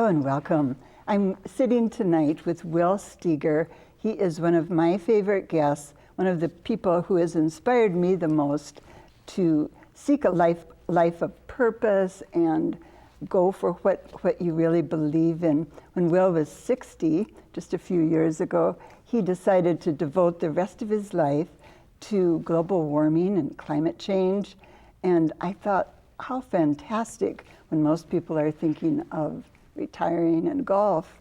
Hello and welcome. I'm sitting tonight with Will Steger. He is one of my favorite guests, one of the people who has inspired me the most to seek a life of purpose and go for what you really believe in. When Will was 60, just a few years ago, he decided to devote the rest of his life to global warming and climate change. And I thought, how fantastic when most people are thinking of retiring and golf.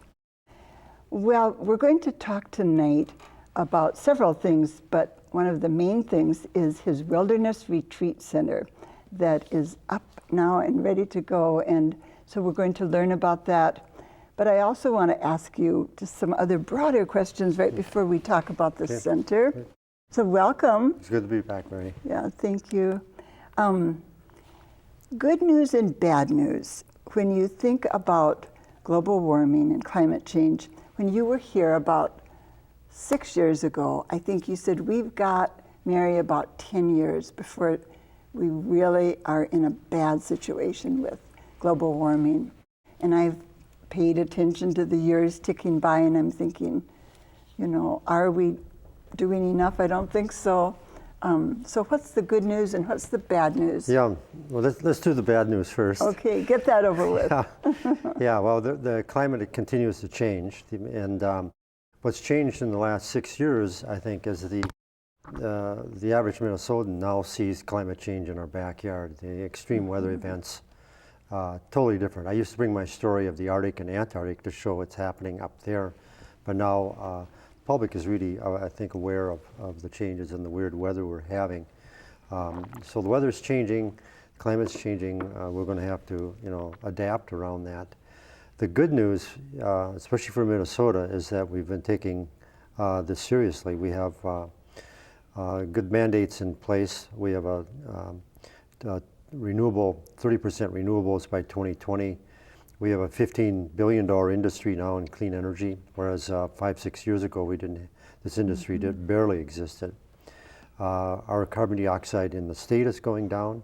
Well, we're going to talk tonight about several things, but one of the main things is his Wilderness Retreat Center that is up now and ready to go. And so we're going to learn about that. But I also want to ask you just some other broader questions right before we talk about the center. So welcome. It's good to be back, Mary. Yeah, thank you. Good news and bad news. When you think about global warming and climate change, when you were here about 6 years ago, I think you said we've got, Mary, about 10 years before we really are in a bad situation with global warming. And I've paid attention to the years ticking by and I'm thinking, you know, are we doing enough? I don't think so. So what's the good news and what's the bad news? Yeah, well, let's do the bad news first. Okay, get that over with. Yeah, well, the climate continues to change. And what's changed in the last 6 years, I think, is the average Minnesotan now sees climate change in our backyard. The extreme weather events, totally different. I used to bring my story of the Arctic and Antarctic to show what's happening up there. But now, public is really, I think, aware of the changes and the weird weather we're having. So the weather's changing, climate's changing. We're going to have to, adapt around that. The good news, especially for Minnesota, is that we've been taking this seriously. We have good mandates in place. We have a renewable, 30% renewables by 2020. We have a $15 billion industry now in clean energy, whereas 5-6 years ago this industry barely existed. Our carbon dioxide in the state is going down.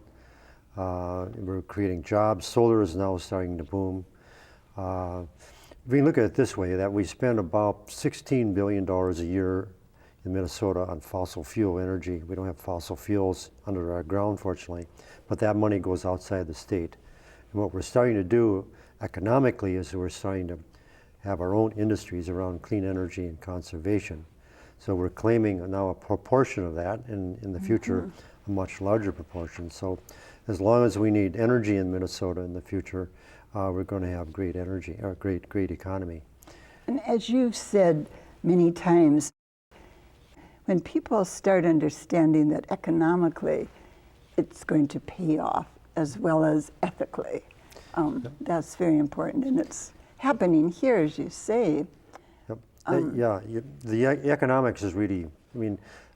We're creating jobs. Solar is now starting to boom. We can look at it this way, that we spend about $16 billion a year in Minnesota on fossil fuel energy. We don't have fossil fuels under our ground, fortunately, but that money goes outside the state. And what we're starting to do economically is we're starting to have our own industries around clean energy and conservation. So we're claiming now a proportion of that, and in the future, a much larger proportion. So as long as we need energy in Minnesota in the future, we're going to have great energy, or great economy. And as you've said many times, when people start understanding that economically it's going to pay off as well as ethically, that's very important, and it's happening here, as you say. Yep. The economics is really,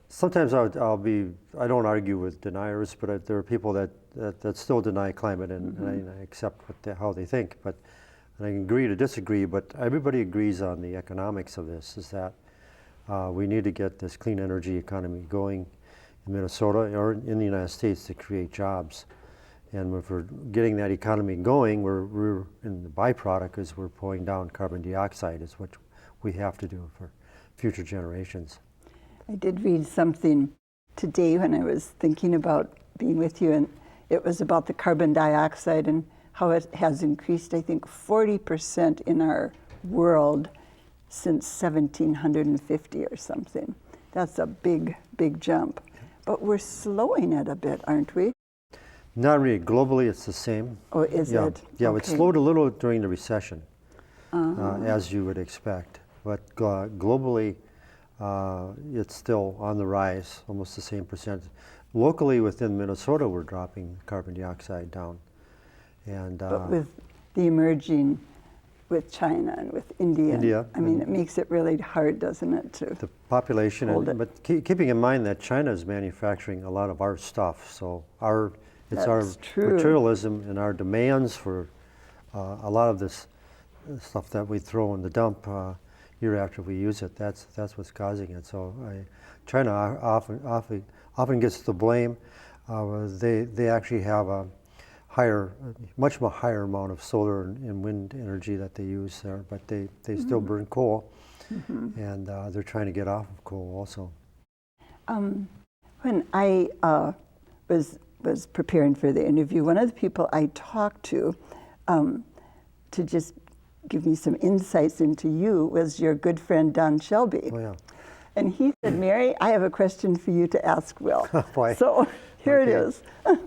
sometimes I don't argue with deniers, but there are people that still deny climate, and I accept how they think, and I can agree to disagree, but everybody agrees on the economics of this, is that we need to get this clean energy economy going in Minnesota or in the United States to create jobs. And if we're getting that economy going, and the byproduct is we're pulling down carbon dioxide, is what we have to do for future generations. I did read something today when I was thinking about being with you, and it was about the carbon dioxide and how it has increased, I think, 40% in our world since 1750 or something. That's a big, big jump. But we're slowing it a bit, aren't we? Not really. Globally, it's the same. Oh, is it? Yeah, okay. It slowed a little during the recession, as you would expect. But globally, it's still on the rise, almost the same percent. Locally, within Minnesota, we're dropping carbon dioxide down. And but with the emerging, with China and with India, it makes it really hard, doesn't it, to the population. But keeping in mind that China is manufacturing a lot of our stuff, so our materialism and our demands for a lot of this stuff that we throw in the dump year after we use it. That's what's causing it. So China often gets the blame. They actually have much more higher amount of solar and wind energy that they use there, but they still burn coal, and they're trying to get off of coal also. When I was preparing for the interview, one of the people I talked to just give me some insights into you was your good friend Don Shelby. Oh yeah. And he said, Mary, I have a question for you to ask Will. Boy. So here it Okay. is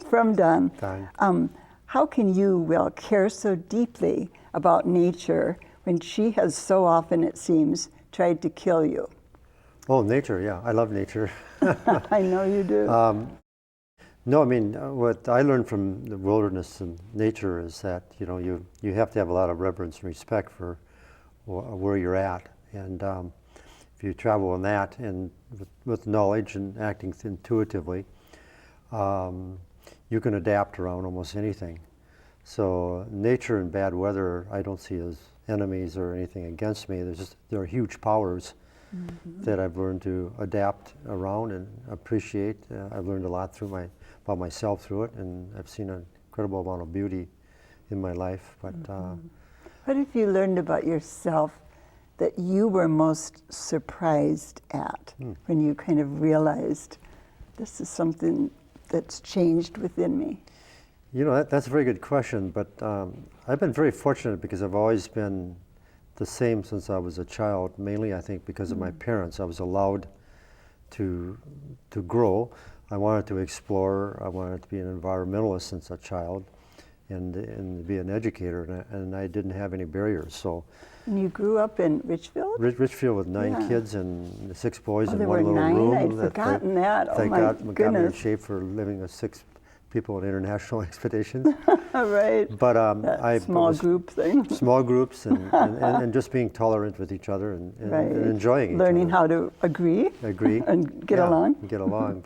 from Don. Don. How can you, Will, care so deeply about nature when she has so often, it seems, tried to kill you? Oh, nature, yeah. I love nature. I know you do. No, I mean, what I learned from the wilderness and nature is that, you have to have a lot of reverence and respect for where you're at. And if you travel in that and with knowledge and acting intuitively, you can adapt around almost anything. So nature and bad weather, I don't see as enemies or anything against me. There are huge powers that I've learned to adapt around and appreciate. I've learned a lot about myself through it, and I've seen an incredible amount of beauty in my life. But what have you learned about yourself that you were most surprised at when you kind of realized this is something that's changed within me? That's a very good question, but I've been very fortunate because I've always been the same since I was a child, mainly I think because of my parents. I was allowed to grow. I wanted to explore. I wanted to be an environmentalist since a child and be an educator, and I didn't have any barriers. So. And you grew up in Richfield? Richfield with 9 kids and 6 boys in there one were little 9? room. I'd forgotten that. Oh my got me in goodness. shape for living with 6 people in international expeditions. Right. But That small group thing. Small groups and just being tolerant with each other and enjoying each other. Learning how to agree. Agree. And get along. Get along.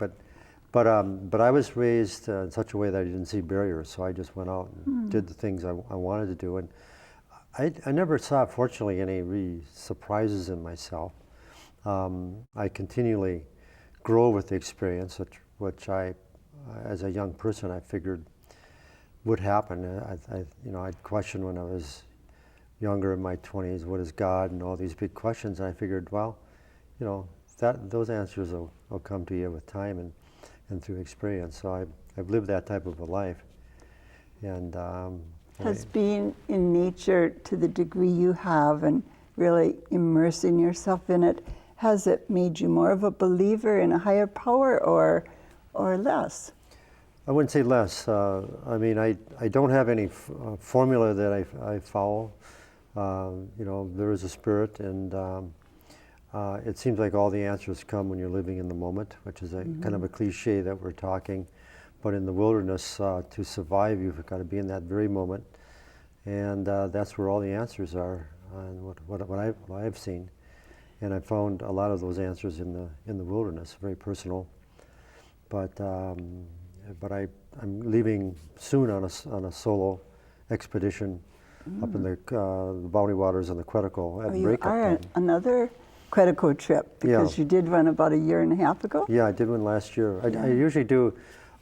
But I was raised in such a way that I didn't see barriers, so I just went out and did the things I wanted to do. And I never saw, fortunately, any really surprises in myself. I continually grow with the experience, which I, as a young person, I figured would happen. I'd question when I was younger in my 20s, what is God, and all these big questions. And I figured, well, those answers will come to you with time and through experience. So I've lived that type of a life. And has being in nature to the degree you have and really immersing yourself in it, has it made you more of a believer in a higher power or less? I wouldn't say less. I mean, I don't have any formula that I follow. There is a spirit, and it seems like all the answers come when you're living in the moment, which is a kind of a cliche that we're talking. But in the wilderness, to survive, you've got to be in that very moment, and that's where all the answers are, and what I've seen. And I found a lot of those answers in the wilderness, very personal. But I'm leaving soon on a solo expedition up in the Boundary Waters and the Quetico at breakup You are time. Another Quetico trip, because you did one about a year and a half ago? Yeah, I did one last year. I usually do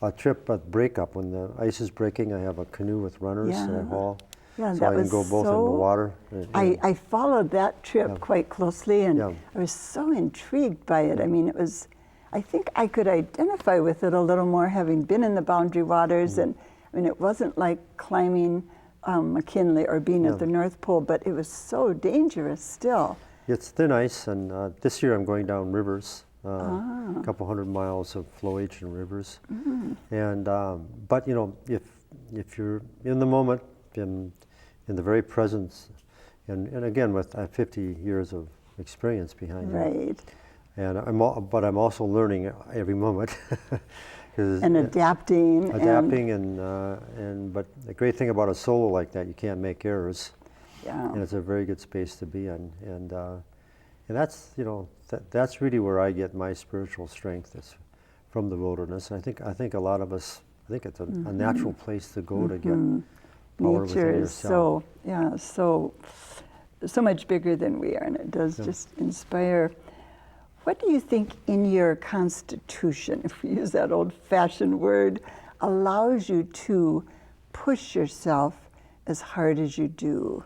a trip at breakup. When the ice is breaking, I have a canoe with runners that I haul. Yeah, so that I can was go both in the water. I followed that trip quite closely, and I was so intrigued by it. I mean, I think I could identify with it a little more, having been in the Boundary Waters, and I mean, it wasn't like climbing McKinley or being at the North Pole, but it was so dangerous still. It's thin ice, and this year I'm going down rivers, a couple 100 miles of flowage and rivers. And but if you're in the moment, in the very presence, and again with 50 years of experience behind me. And but I'm also learning every moment. And adapting. But the great thing about a solo like that, you can't make errors. Yeah. And it's a very good space to be in. And that's that's really where I get my spiritual strength, is from the wilderness. And I think a lot of us, I think it's a natural place to go to get power Nature within is yourself. so much bigger than we are, and it does just inspire. What do you think in your Constitution, if we use that old-fashioned word, allows you to push yourself as hard as you do?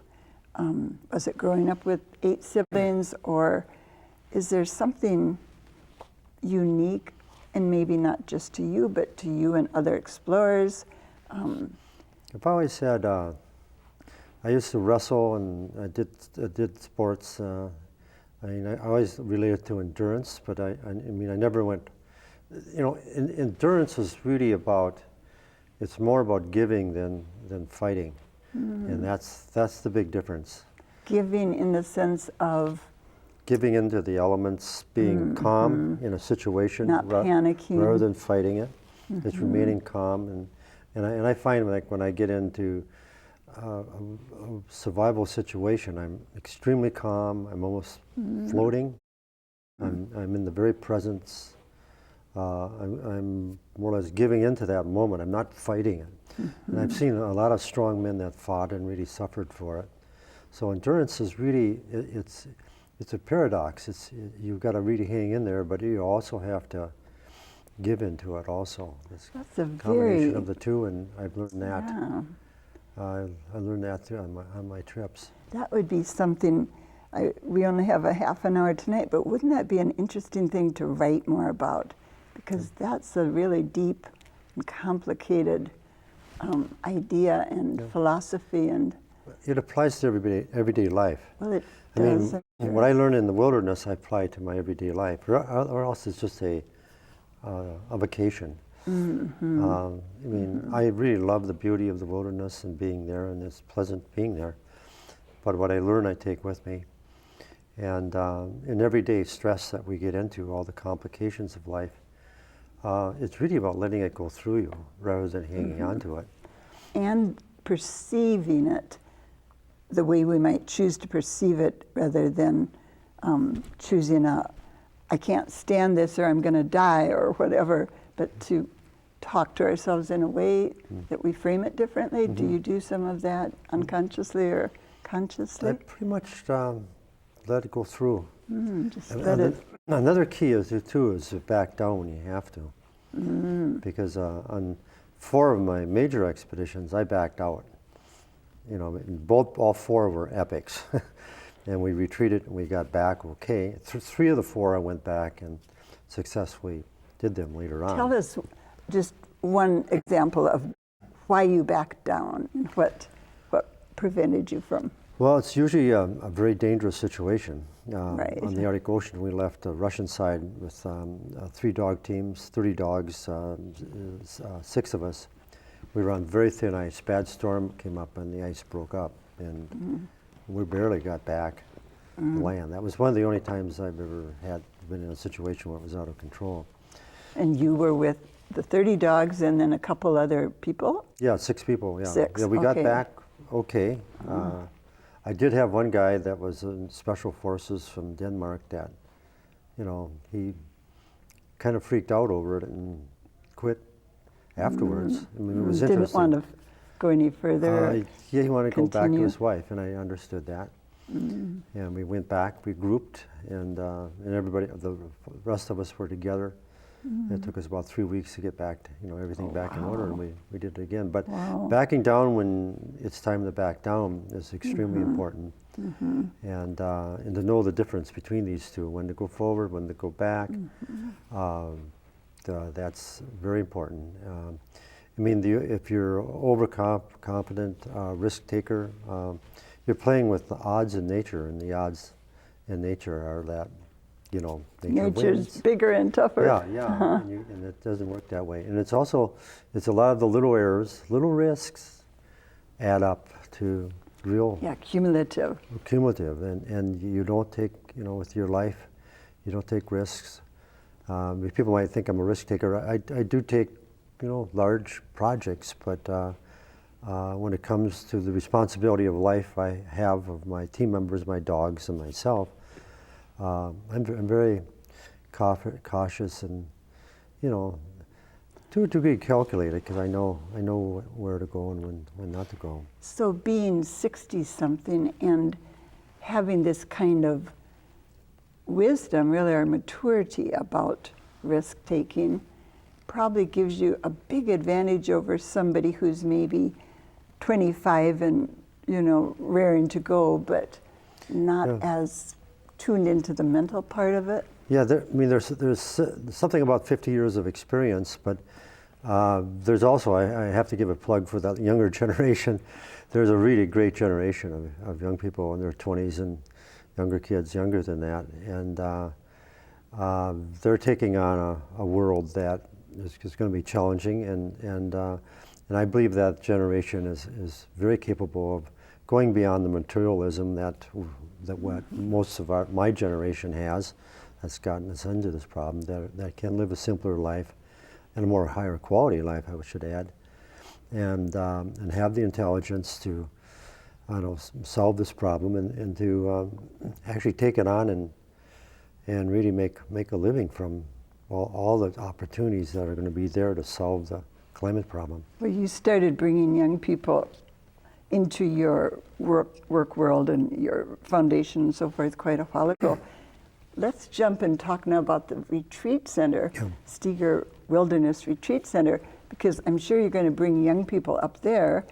Was it growing up with 8 siblings, or is there something unique, and maybe not just to you, but to you and other explorers? I've always said, I used to wrestle and I did sports. I mean, I always related to endurance, but I mean, I never went, endurance is really about, it's more about giving than fighting. And that's the big difference. Giving in the sense of giving into the elements, being calm in a situation, not panicking, rather than fighting it. It's remaining calm, and I find like when I get into a survival situation, I'm extremely calm. I'm almost floating. I'm in the very presence. I'm more or less giving into that moment. I'm not fighting it. And I've seen a lot of strong men that fought and really suffered for it. So endurance is really, it's a paradox. You've got to really hang in there, but you also have to give into it also. It's that's a combination of the two, and I've learned that. Yeah. I learned that too on my trips. That would be something, we only have a half an hour tonight, but wouldn't that be an interesting thing to write more about? Because that's a really deep and complicated idea and philosophy. And it applies to everyday life. well, it I does. mean, what I learned in the wilderness, I apply to my everyday life, or else it's just a vacation. I mean, I really love the beauty of the wilderness and being there, and it's pleasant being there. But what I learn, I take with me. And in everyday stress that we get into, all the complications of life, it's really about letting it go through you rather than hanging on to it. And perceiving it the way we might choose to perceive it, rather than choosing I can't stand this, or I'm going to die, or whatever, but to talk to ourselves in a way that we frame it differently. Do you do some of that unconsciously or consciously? I pretty much let it go through. Just let it. Another key is to back down when you have to. Because on 4 of my major expeditions, I backed out. All 4 were epics. And we retreated and we got back okay. 3 of the 4 I went back and successfully did them later on. Tell us just one example of why you backed down and what prevented you from. Well, it's usually a very dangerous situation. Right. On the Arctic Ocean, we left the Russian side with 3 dog teams, 30 dogs, 6 of us. We were on very thin ice. Bad storm came up and the ice broke up, and we barely got back to land. That was one of the only times I've ever been in a situation where it was out of control. And you were with the 30 dogs and then a couple other people? Yeah, 6 people. Yeah, 6, yeah. We got okay. back okay. I did have one guy that was in Special Forces from Denmark that, he kind of freaked out over it and quit afterwards. I mean, it was interesting. Didn't want to go any further. Yeah, he wanted to go back to continue? his wife, and I understood that. And we went back, we grouped, and everybody, the rest of us were together. It took us about 3 weeks to get back to, everything back in order, and we did it again. But backing down when it's time to back down is extremely important. And to know the difference between these two, when to go forward, when to go back, that's very important. I mean, if you're overconfident risk taker, you're playing with the odds in nature, and the odds in nature are that, nature Nature's wins. bigger and tougher. Yeah, and it doesn't work that way. And it's a lot of the little errors, little risks add up to real Cumulative. and you don't take, with your life, you don't take risks. People might think I'm a risk taker. I do take, large projects, but when it comes to the responsibility of life I have of my team members, my dogs, and myself, I'm very cautious and, to a degree calculated, because I know where to go and when not to go. So being 60-something and having this kind of wisdom, really, or maturity about risk-taking, probably gives you a big advantage over somebody who's maybe 25 and, raring to go, but not Yeah. as tuned into the mental part of it. Yeah, there's something about 50 years of experience, but there's also, I have to give a plug for that younger generation. There's a really great generation of young people in their 20s and younger kids younger than that, and they're taking on a world that is going to be challenging, and I believe that generation is very capable of going beyond the materialism that what most of my generation has, that's gotten us into this problem, that can live a simpler life and a more higher quality life, I should add, and have the intelligence to, solve this problem and to actually take it on and really make a living from all the opportunities that are going to be there to solve the climate problem. Well, you started bringing young people into your work world and your foundation and so forth quite a while ago. Let's jump and talk now about the retreat center, Yeah. Steger Wilderness Retreat Center, because I'm sure you're going to bring young people up there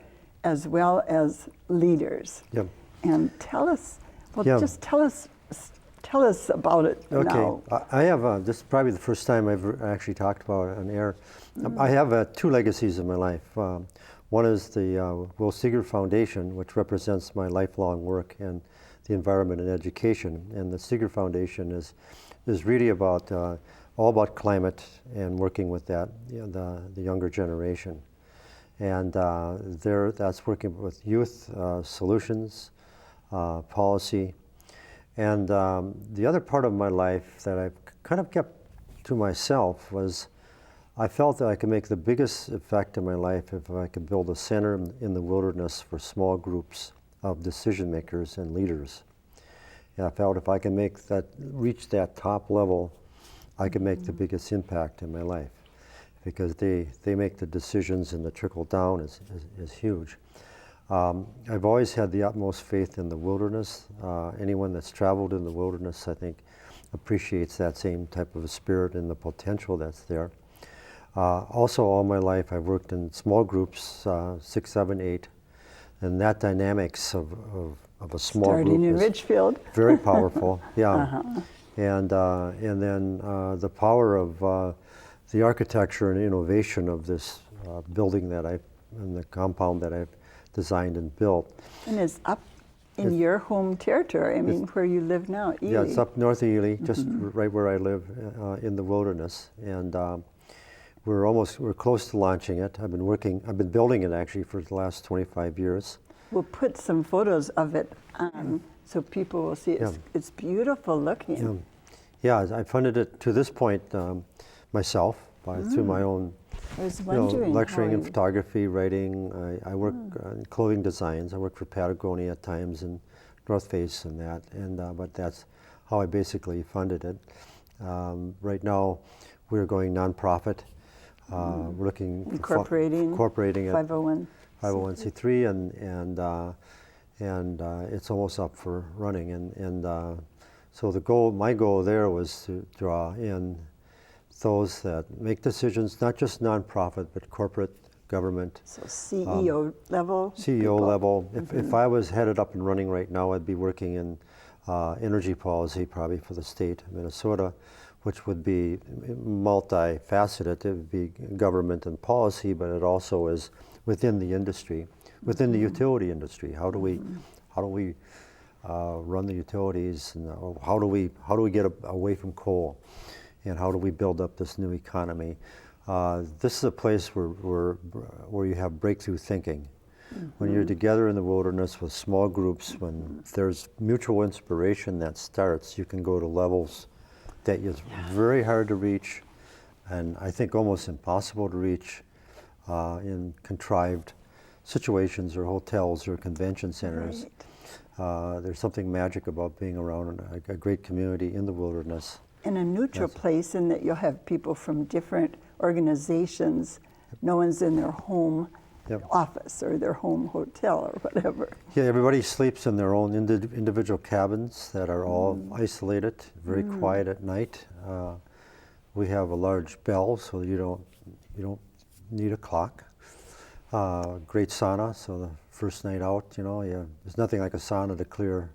as well as leaders. Yeah. And tell us, Yeah. just tell us about it now. Okay, I have, this is probably the first time I've actually talked about it on air. I have two legacies in my life. One is the Will Steger Foundation, which represents my lifelong work in the environment and education. And the Steger Foundation is really about, all about climate and working with that, the younger generation. And that's working with youth solutions, policy. And the other part of my life that I've kind of kept to myself was I felt that I could make the biggest effect in my life if I could build a center in the wilderness for small groups of decision makers and leaders. And I felt if I can reach that top level, I can make the biggest impact in my life, because they make the decisions, and the trickle down is huge. I've always had the utmost faith in the wilderness. Anyone that's traveled in the wilderness, I think, appreciates that same type of a spirit and the potential that's there. Also, all my life, I've worked in small groups, 6, 7, 8, and that dynamics of a small Starting group in is Richfield. very powerful. Yeah, and then the power of the architecture and innovation of this building and the compound that I've designed and built. And it's up in your home territory, I mean, where you live now, Ely. Yeah, it's up north of Ely, just right where I live in the wilderness, and we're close to launching it. I've been building it actually for the last 25 years. We'll put some photos of it on so people will see it. Yeah. It's beautiful looking. Yeah, I funded it to this point myself through my own I was wondering lecturing how and photography, writing. I work in clothing designs. I work for Patagonia at times and North Face and that. But that's how I basically funded it. Right now, we're going nonprofit. We're looking incorporating it 501. 501c3 and it's almost up for running. So my goal there was to draw in those that make decisions, not just nonprofit, but corporate, government. So CEO level? CEO people. level. If I was headed up and running right now, I'd be working in energy policy probably for the state of Minnesota, which would be multifaceted. It would be government and policy, but it also is within the industry, within the utility industry. How do we run the utilities, and how do we get away from coal? And how do we build up this new economy? This is a place where you have breakthrough thinking. When you're together in the wilderness with small groups, when there's mutual inspiration that starts, you can go to levels that is very hard to reach, and I think almost impossible to reach in contrived situations or hotels or convention centers. Right. There's something magic about being around a great community in the wilderness. In a neutral place, in that you'll have people from different organizations. No one's in their home office or their home hotel or whatever. Yeah, everybody sleeps in their own individual cabins that are all isolated, very quiet at night. We have a large bell, so you don't need a clock. Great sauna, so the first night out, there's nothing like a sauna to clear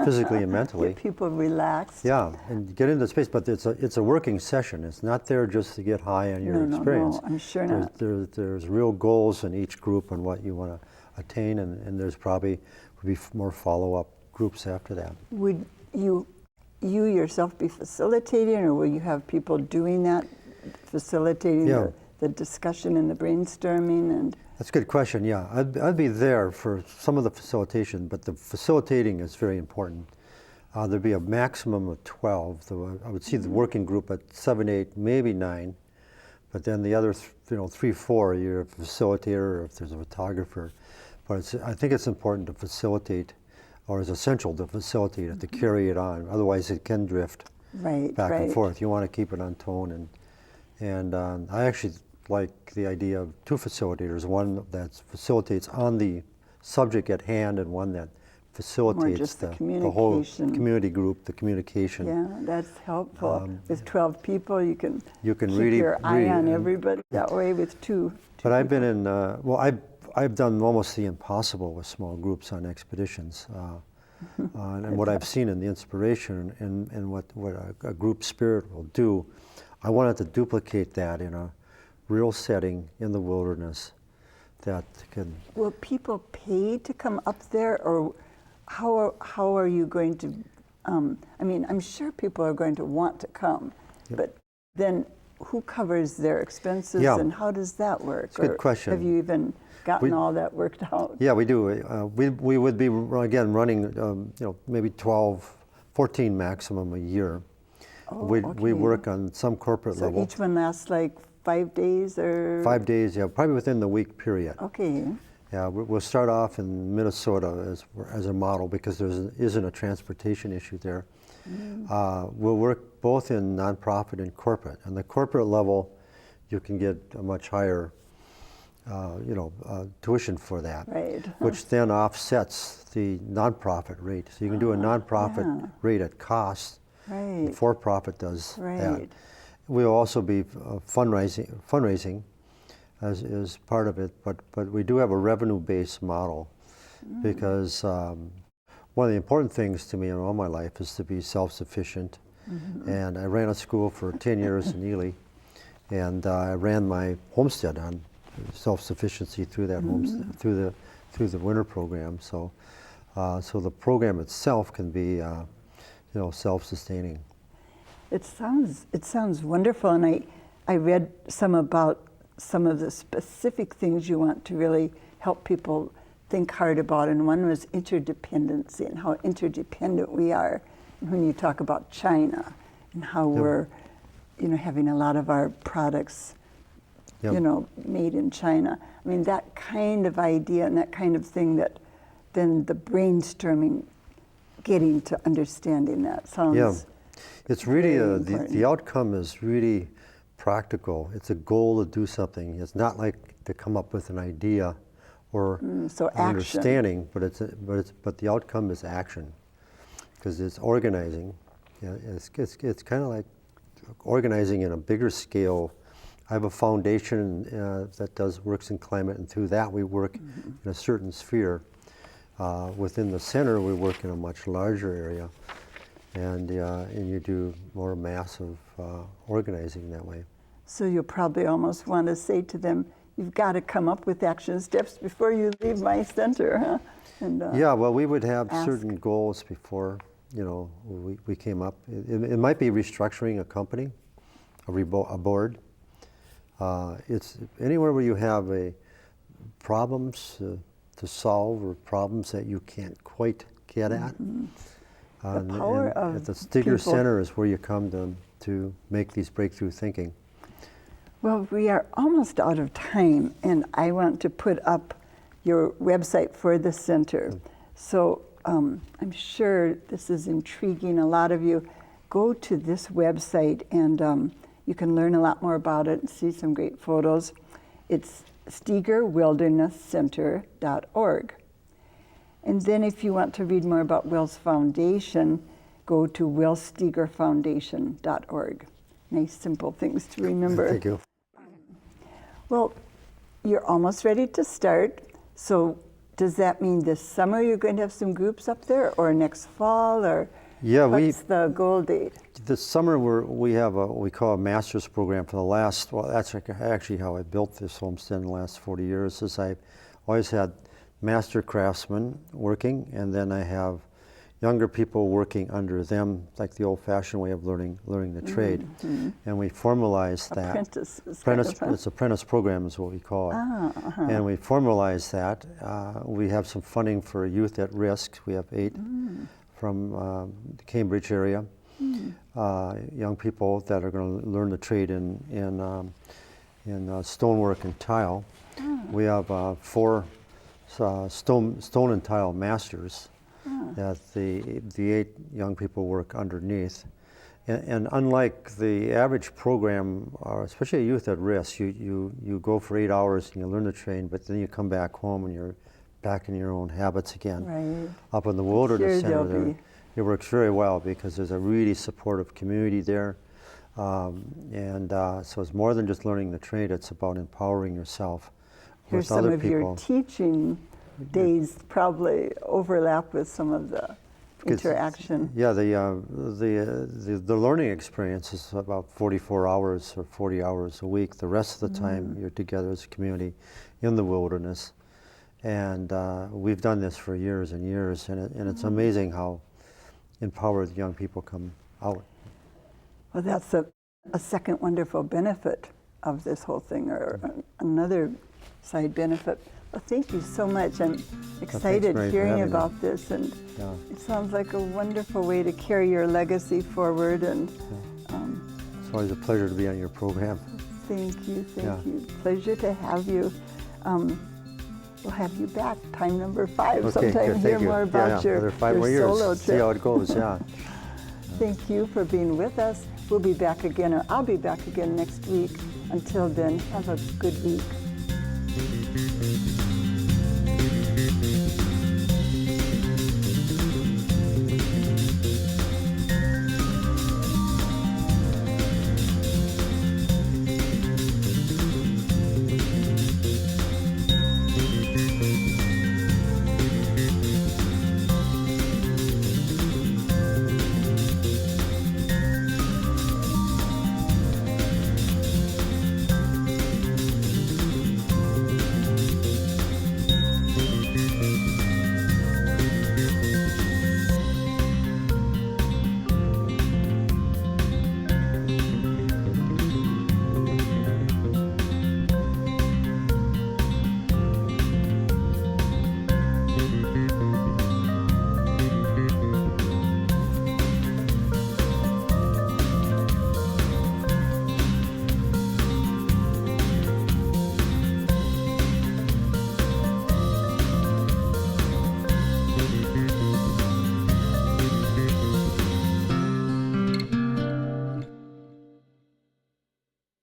physically and mentally. Get people relaxed. Yeah, and get into the space, but it's a working session. It's not there just to get high on your experience. No, I'm sure not. There's real goals in each group and what you want to attain, and there's probably would be more follow-up groups after that. Would you yourself be facilitating, or will you have people doing that, facilitating the discussion and the brainstorming? And that's a good question. Yeah, I'd be there for some of the facilitation, but the facilitating is very important. There'd be a maximum of 12. I would see the working group at 7, 8, maybe 9, but then the other 3, 4, you're a facilitator, or if there's a photographer. But I think it's important to facilitate, or it's essential to facilitate it, to carry it on. Otherwise, it can drift back and forth. You want to keep it on tone, and I actually like the idea of 2 facilitators, one that facilitates on the subject at hand, and one that facilitates the whole community group, the communication. Yeah, that's helpful. With 12 people, you can keep really your eye on everybody that way with two But I've been in, I've done almost the impossible with small groups on expeditions. And what I've seen in the inspiration and what a group spirit will do, I wanted to duplicate that in a real setting in the wilderness that can... Will people pay to come up there, or how are you going to, I mean, I'm sure people are going to want to come, but then who covers their expenses and how does that work? That's a good question. Have you even gotten all that worked out? Yeah, we do. We would be, again, running maybe 12, 14 maximum a year. We work on some corporate level. So each one lasts like 5 days or? 5 days, yeah, probably within the week period. Okay. Yeah, we'll start off in Minnesota as a model because there isn't a transportation issue there. We'll work both in nonprofit and corporate. On the corporate level, you can get a much higher tuition for that, which then offsets the nonprofit rate. So you can do a nonprofit rate at cost. For-profit does that. We'll also be fundraising as part of it, but we do have a revenue-based model because one of the important things to me in all my life is to be self-sufficient. And I ran a school for 10 years in Ely, and I ran my homestead on self-sufficiency through that homestead, through the winter program. So the program itself can be self-sustaining. It sounds wonderful, and I read some about some of the specific things you want to really help people think hard about, and one was interdependency and how interdependent we are. And when you talk about China and how we're, having a lot of our products, made in China. I mean, that kind of idea and that kind of thing, that then the brainstorming, getting to understanding that sounds. It's really the outcome is really practical. It's a goal to do something. It's not like to come up with an idea or an understanding, but the outcome is action, because it's organizing. It's kind of like organizing in a bigger scale. I have a foundation that works in climate, and through that we work in a certain sphere. Within the center, we work in a much larger area, and you do more massive organizing that way. So you'll probably almost want to say to them, you've got to come up with action steps before you leave my center, huh? And, well, we would have certain goals before, we came up. It might be restructuring a company, a board. It's anywhere where you have problems to solve, or problems that you can't quite get at. The power of at the Steger Center is where you come to make these breakthrough thinking. Well, we are almost out of time, and I want to put up your website for the center. So I'm sure this is intriguing a lot of you. Go to this website, and you can learn a lot more about it and see some great photos. It's StegerWildernessCenter.org. And then if you want to read more about Will's foundation, go to willstegerfoundation.org. Nice, simple things to remember. Thank you. Well, you're almost ready to start. So does that mean this summer you're going to have some groups up there, or next fall, or Yeah, what's the goal date? this summer we have what we call a master's program for the last, well, that's actually how I built this homestead in the last 40 years, is I always had master craftsmen working, and then I have younger people working under them, like the old-fashioned way of learning the trade. Mm-hmm. And we formalized that. Apprentices. It's apprentice program is what we call it. And we formalized that. We have some funding for youth at risk. We have 8 from the Cambridge area, young people that are going to learn the trade in stonework and tile. We have 4 stone and tile masters that the 8 young people work underneath. And unlike the average program, especially youth at risk, you go for 8 hours and you learn the trade, but then you come back home and you're back in your own habits again. Right. Up in the wilderness Sure center, they'll be. it works very well because there's a really supportive community there. So it's more than just learning the trade, it's about empowering yourself Here's with other some of people. your teaching days probably overlap with some of the interaction. Yeah, the learning experience is about 44 hours or 40 hours a week. The rest of the time you're together as a community in the wilderness. And we've done this for years and years, and it's amazing how empowered young people come out. Well, that's a second wonderful benefit of this whole thing, or another side benefit. Well, thank you so much. I'm excited Mary, for hearing having me. about this, and Yeah. it sounds like a wonderful way to carry your legacy forward. And It's always a pleasure to be on your program. thank you, Yeah. thank you. Pleasure to have you. We'll have you back, time number 5, Okay, sometime, good, hear thank you. more about Another your 5 more solo years. See how trip. it goes, yeah. Thank you for being with us. We'll be back again, or I'll be back again next week. Until then, have a good week.